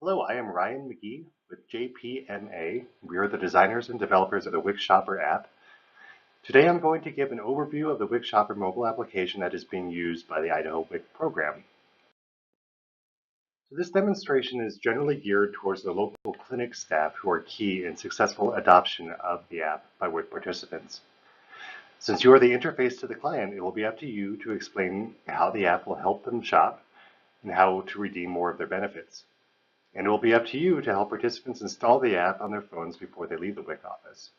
Hello, I am Ryan McGee with JPMA. We are the designers and developers of the WICShopper app. Today I'm going to give an overview of the WICShopper mobile application that is being used by the Idaho WIC program. So this demonstration is generally geared towards the local clinic staff who are key in successful adoption of the app by WIC participants. Since you are the interface to the client, it will be up to you to explain how the app will help them shop and how to redeem more of their benefits. And it will be up to you to help participants install the app on their phones before they leave the WIC office.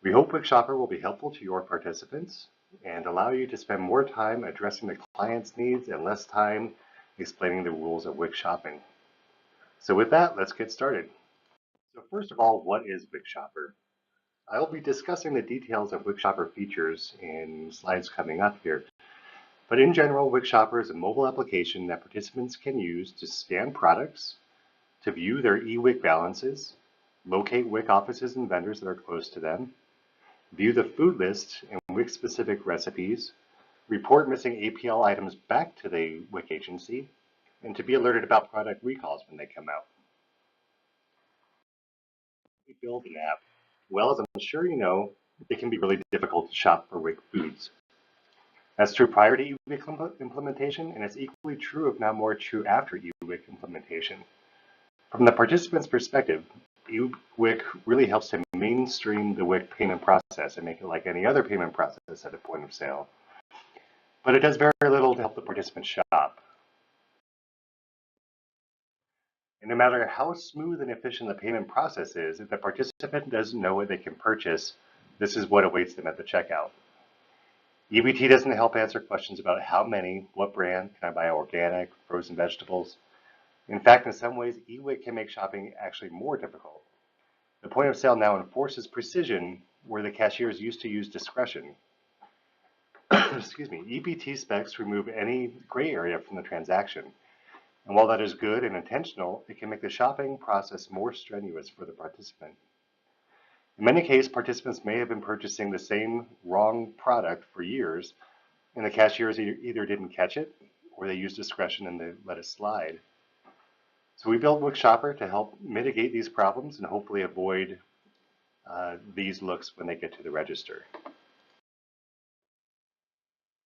We hope WICshopper will be helpful to your participants and allow you to spend more time addressing the client's needs and less time explaining the rules of WIC shopping. So with that, let's get started. So first of all, what is WICshopper? I will be discussing the details of WICshopper features in slides coming up here. But in general, WICshopper is a mobile application that participants can use to scan products, to view their eWIC balances, locate WIC offices and vendors that are close to them, view the food list and WIC-specific recipes, report missing APL items back to the WIC agency, and to be alerted about product recalls when they come out. We build an app. Well, as I'm sure you know, it can be really difficult to shop for WIC foods. That's true prior to eWIC implementation, and it's equally true, if not more true, after eWIC implementation. From the participant's perspective, eWIC really helps to mainstream the WIC payment process and make it like any other payment process at a point of sale. But it does very little to help the participant shop. And no matter how smooth and efficient the payment process is, if the participant doesn't know what they can purchase, this is what awaits them at the checkout. EBT doesn't help answer questions about how many, what brand, can I buy organic, frozen vegetables. In fact, in some ways, eWIC can make shopping actually more difficult. The point of sale now enforces precision where the cashiers used to use discretion. Excuse me, EBT specs remove any gray area from the transaction. And while that is good and intentional, it can make the shopping process more strenuous for the participant. In many cases, participants may have been purchasing the same wrong product for years, and the cashiers either didn't catch it or they used discretion and they let it slide. So we built WICshopper to help mitigate these problems and hopefully avoid these looks when they get to the register.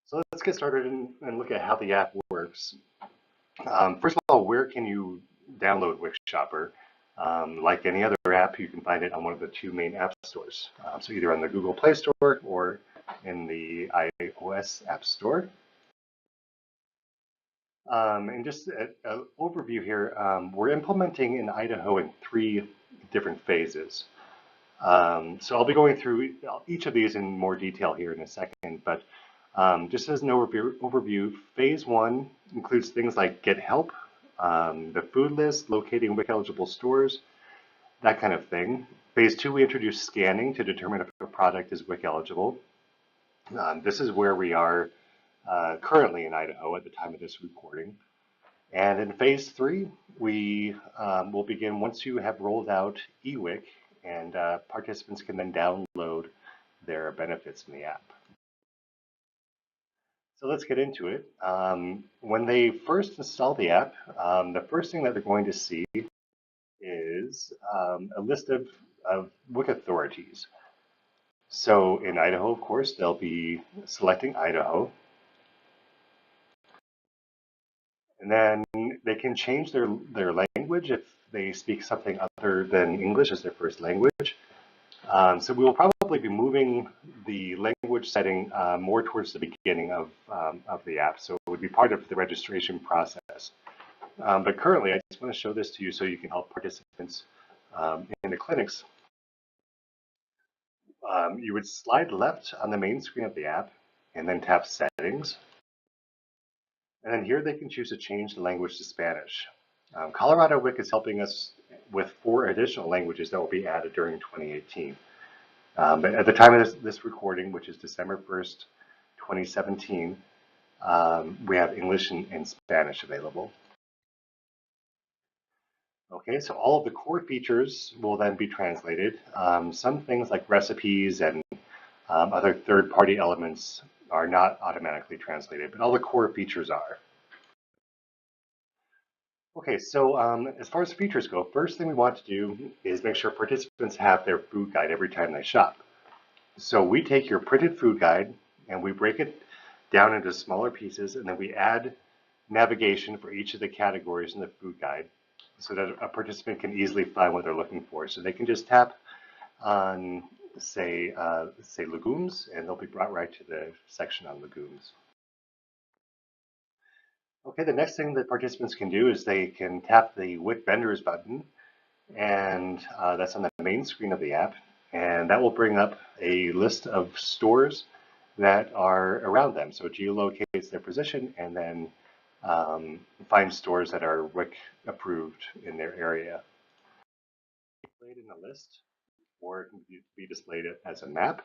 So let's get started and look at how the app works. First of all, where can you download WICshopper? Like any other app, you can find it on one of the two main app stores. So either on the Google Play Store or in the iOS App Store. And just an overview here, we're implementing in Idaho in 3 different phases. So I'll be going through each of these in more detail here in a second, but just as an overview, phase 1 includes things like get help, the food list, locating WIC-eligible stores, that kind of thing. Phase 2, we introduce scanning to determine if a product is WIC-eligible. This is where we are currently in Idaho at the time of this recording. And in phase 3, we will begin once you have rolled out eWIC, and participants can then download their benefits in the app. So let's get into it. When they first install the app, the first thing that they're going to see is a list of WIC authorities. So in Idaho, of course, they'll be selecting Idaho. And then they can change their language if they speak something other than English as their first language. So we will probably be moving the language setting more towards the beginning of the app, so it would be part of the registration process. But currently, I just want to show this to you so you can help participants in the clinics. You would slide left on the main screen of the app and then tap Settings. And then here they can choose to change the language to Spanish. Colorado WIC is helping us with 4 additional languages that will be added during 2018. But at the time of this recording, which is December 1st, 2017, we have English and Spanish available. Okay, so all of the core features will then be translated. Some things like recipes and other third-party elements are not automatically translated, but all the core features are. Okay, so as far as features go, first thing we want to do is make sure participants have their food guide every time they shop. So we take your printed food guide and we break it down into smaller pieces, and then we add navigation for each of the categories in the food guide so that a participant can easily find what they're looking for. So they can just tap on, say legumes, and they'll be brought right to the section on legumes. Okay, the next thing that participants can do is they can tap the WIC vendors button, and that's on the main screen of the app, and that will bring up a list of stores that are around them. So it geolocates their position and then finds stores that are WIC approved in their area. Displayed in a list, or it can be displayed as a map.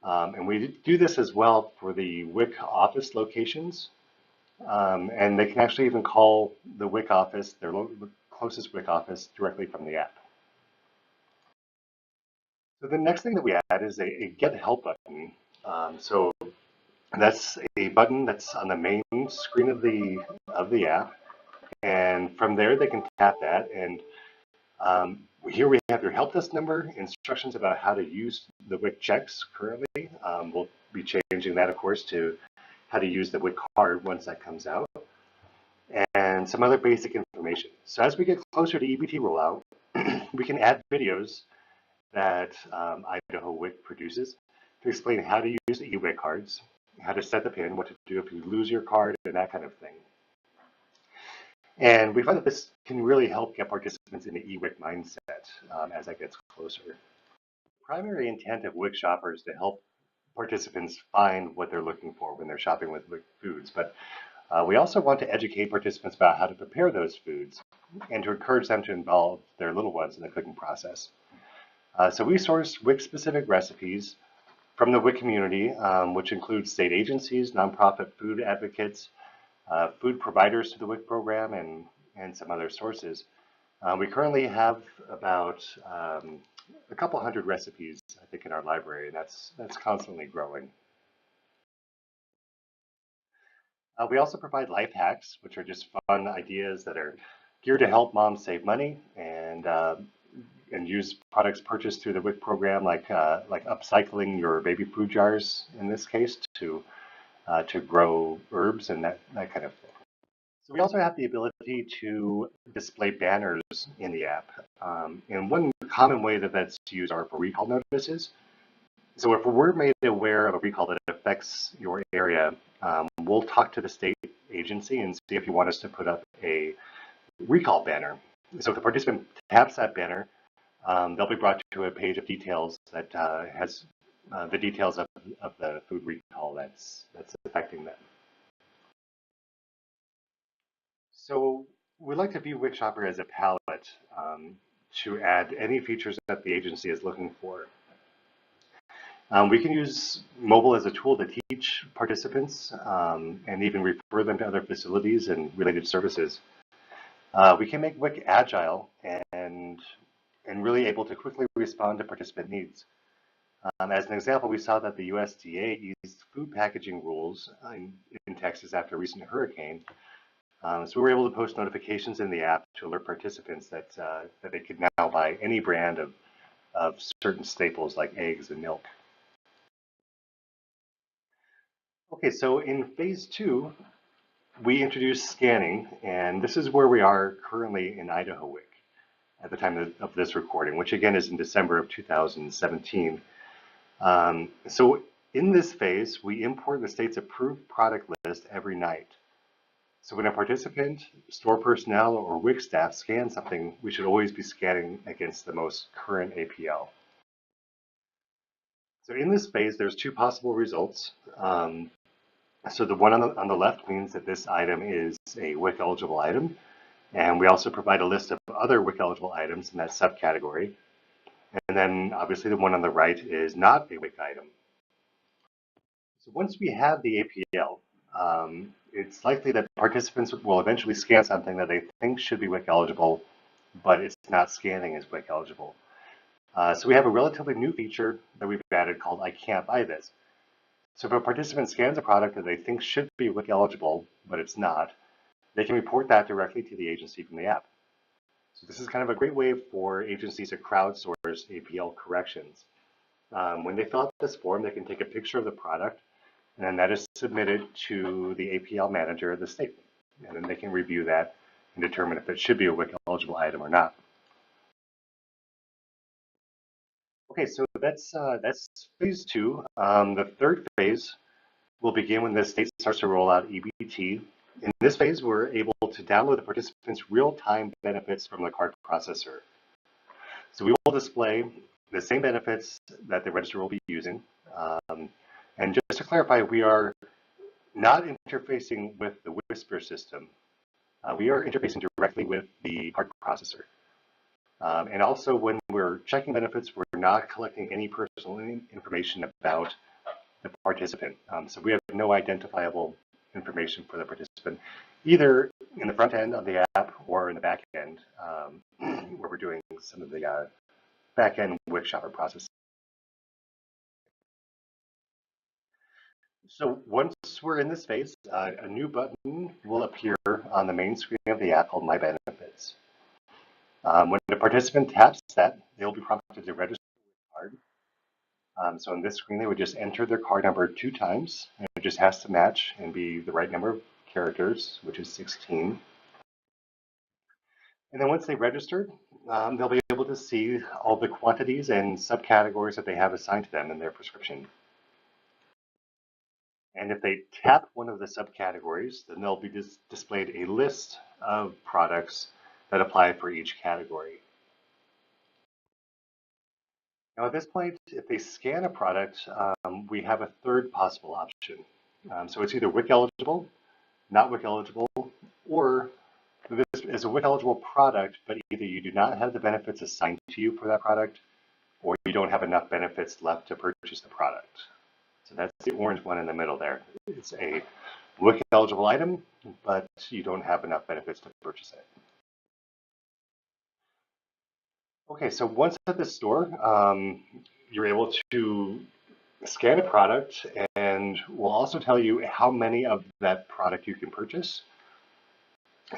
And we do this as well for the WIC office locations. And they can actually even call the WIC office, their closest WIC office, directly from the app. So the next thing that we add is a Get Help button. So that's a button that's on the main screen of the app, and from there they can tap that. And here we have your help desk number, instructions about how to use the WIC checks currently. We'll be changing that, of course, to how to use the WIC card once that comes out, and some other basic information. So as we get closer to EBT rollout, we can add videos that Idaho WIC produces to explain how to use the eWIC cards, how to set the PIN, what to do if you lose your card, and that kind of thing. And we find that this can really help get participants in the eWIC mindset as that gets closer. The primary intent of WICShopper is to help participants find what they're looking for when they're shopping with WIC foods, but we also want to educate participants about how to prepare those foods and to encourage them to involve their little ones in the cooking process. So we source WIC-specific recipes from the WIC community, which includes state agencies, nonprofit food advocates, food providers to the WIC program, and some other sources. We currently have about a couple hundred recipes, I think, in our library, and that's constantly growing. We also provide life hacks, which are just fun ideas that are geared to help moms save money and use products purchased through the WIC program, like upcycling your baby food jars in this case to grow herbs and that kind of thing. So we also have the ability to display banners in the app. And one common way that that's used are for recall notices. So if we're made aware of a recall that affects your area, we'll talk to the state agency and see if you want us to put up a recall banner. So if the participant taps that banner, they'll be brought to a page of details that has the details of the food recall that's affecting them. So we like to view WICShopper as a palette to add any features that the agency is looking for. We can use mobile as a tool to teach participants and even refer them to other facilities and related services. We can make WIC agile and really able to quickly respond to participant needs. As an example, we saw that the USDA eased food packaging rules in Texas after a recent hurricane. So we were able to post notifications in the app to alert participants that they could now buy any brand of certain staples like eggs and milk. Okay, so in phase 2, we introduced scanning, and this is where we are currently in Idaho WIC at the time of this recording, which again is in December of 2017. So in this phase, we import the state's approved product list every night. So when a participant, store personnel, or WIC staff scan something, we should always be scanning against the most current APL. So in this phase, there's 2 possible results. So the one on the left means that this item is a WIC eligible item. And we also provide a list of other WIC eligible items in that subcategory. And then obviously the one on the right is not a WIC item. So once we have the APL, it's likely that participants will eventually scan something that they think should be WIC eligible, but it's not scanning as WIC eligible. So we have a relatively new feature that we've added called I Can't Buy This. So if a participant scans a product that they think should be WIC eligible, but it's not, they can report that directly to the agency from the app. So this is kind of a great way for agencies to crowdsource APL corrections. When they fill out this form, they can take a picture of the product, and then that is submitted to the APL manager of the state. And then they can review that and determine if it should be a WIC eligible item or not. Okay, so that's phase two. The third phase will begin when the state starts to roll out EBT. In this phase, we're able to download the participants' real-time benefits from the card processor. So we will display the same benefits that the register will be using. And just to clarify, we are not interfacing with the Whisper system. We are interfacing directly with the card processor. And also, when we're checking benefits, we're not collecting any personal information about the participant. So we have no identifiable information for the participant, either in the front end of the app or in the back end, where we're doing some of the back end WICShopper processing. So once we're in this phase, a new button will appear on the main screen of the app called My Benefits. When the participant taps that, they'll be prompted to register the card. So on this screen, they would just enter their card number 2 times, and it just has to match and be the right number of characters, which is 16. And then once they registered, they'll be able to see all the quantities and subcategories that they have assigned to them in their prescription. And if they tap one of the subcategories, then there'll be displayed a list of products that apply for each category. Now at this point, if they scan a product, we have a third possible option. So it's either WIC eligible, not WIC eligible, or this is a WIC eligible product, but either you do not have the benefits assigned to you for that product, or you don't have enough benefits left to purchase the product. So that's the orange one in the middle there. It's a WIC eligible item, but you don't have enough benefits to purchase it. Okay, so once at the store, you're able to scan a product, and we'll also tell you how many of that product you can purchase.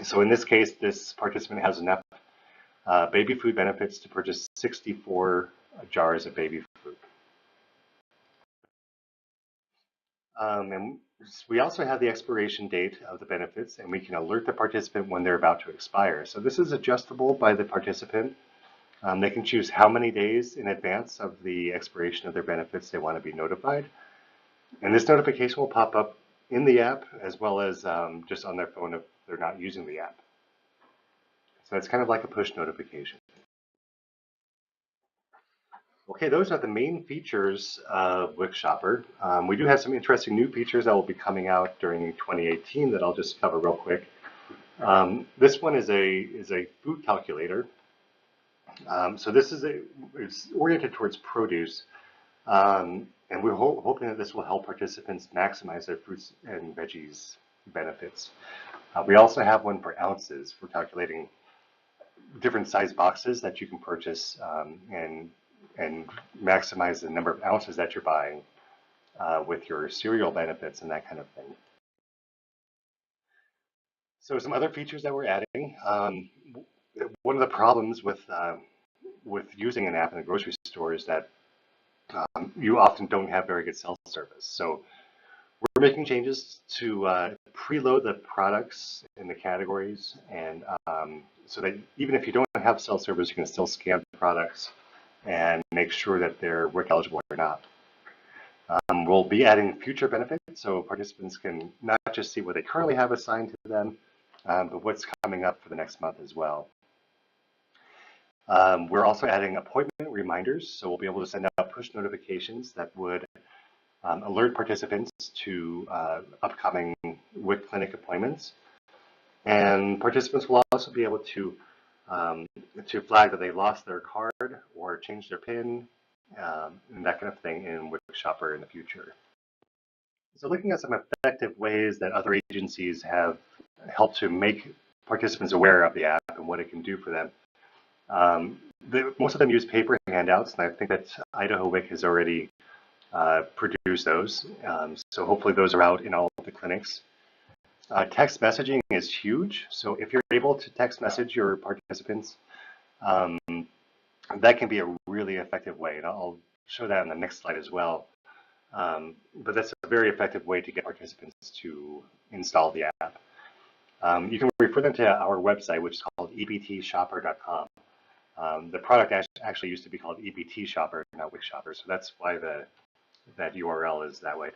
So in this case, this participant has enough baby food benefits to purchase 64 jars of baby food. And we also have the expiration date of the benefits, and we can alert the participant when they're about to expire. So this is adjustable by the participant. They can choose how many days in advance of the expiration of their benefits they want to be notified. And this notification will pop up in the app as well as just on their phone if they're not using the app. So it's kind of like a push notification. Okay, those are the main features of WICShopper. We do have some interesting new features that will be coming out during 2018 that I'll just cover real quick. This one is a food calculator. So this is it's oriented towards produce, and we're hoping that this will help participants maximize their fruits and veggies benefits. We also have one for ounces for calculating different size boxes that you can purchase and maximize the number of ounces that you're buying with your cereal benefits and that kind of thing. So some other features that we're adding. One of the problems with using an app in a grocery store is that you often don't have very good cell service. So we're making changes to preload the products in the categories, and so that even if you don't have cell service, you can still scan the products and make sure that they're WIC eligible or not. We'll be adding future benefits, so participants can not just see what they currently have assigned to them, but what's coming up for the next month as well. We're also adding appointment reminders, so we'll be able to send out push notifications that would alert participants to upcoming WIC clinic appointments. And participants will also be able to flag that they lost their card or change their PIN, and that kind of thing in WICShopper in the future. So looking at some effective ways that other agencies have helped to make participants aware of the app and what it can do for them. Most of them use paper handouts, and I think that Idaho WIC has already produced those. So hopefully those are out in all of the clinics. Text messaging is huge. So if you're able to text message your participants, um, that can be a really effective way. And I'll show that on the next slide as well. But that's a very effective way to get participants to install the app. You can refer them to our website, which is called ebtshopper.com. The product actually used to be called EBT not WICShopper, so that's why that URL is that way.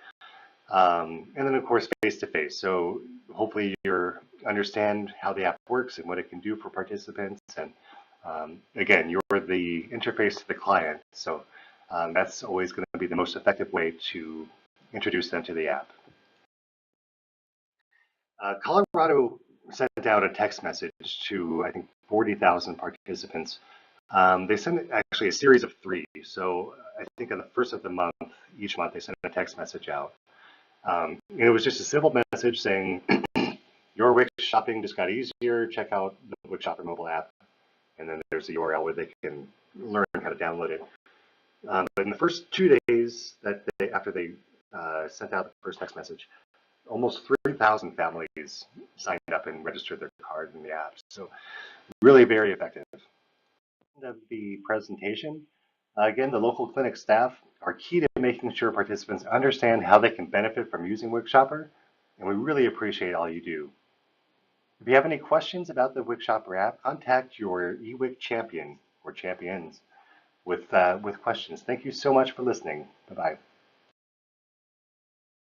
And then, of course, face-to-face. So hopefully you understand how the app works and what it can do for participants. And again, you're the interface to the client, so that's always going to be the most effective way to introduce them to the app. Colorado sent out a text message to, I think, 40,000 participants. They sent actually a series of 3. So I think on the first of the month, each month, they sent a text message out. And it was just a simple message saying, your WIC shopping just got easier. Check out the WICShopper mobile app. And then there's a URL where they can learn how to download it. But in the first 2 days after they sent out the first text message, almost 3,000 families signed up and registered their card in the app. So really very effective. Of the presentation, again, the local clinic staff are key to making sure participants understand how they can benefit from using WICShopper, and we really appreciate all you do. If you have any questions about the WICShopper app, contact your eWIC champion or champions with questions. Thank you so much for listening. Bye-bye.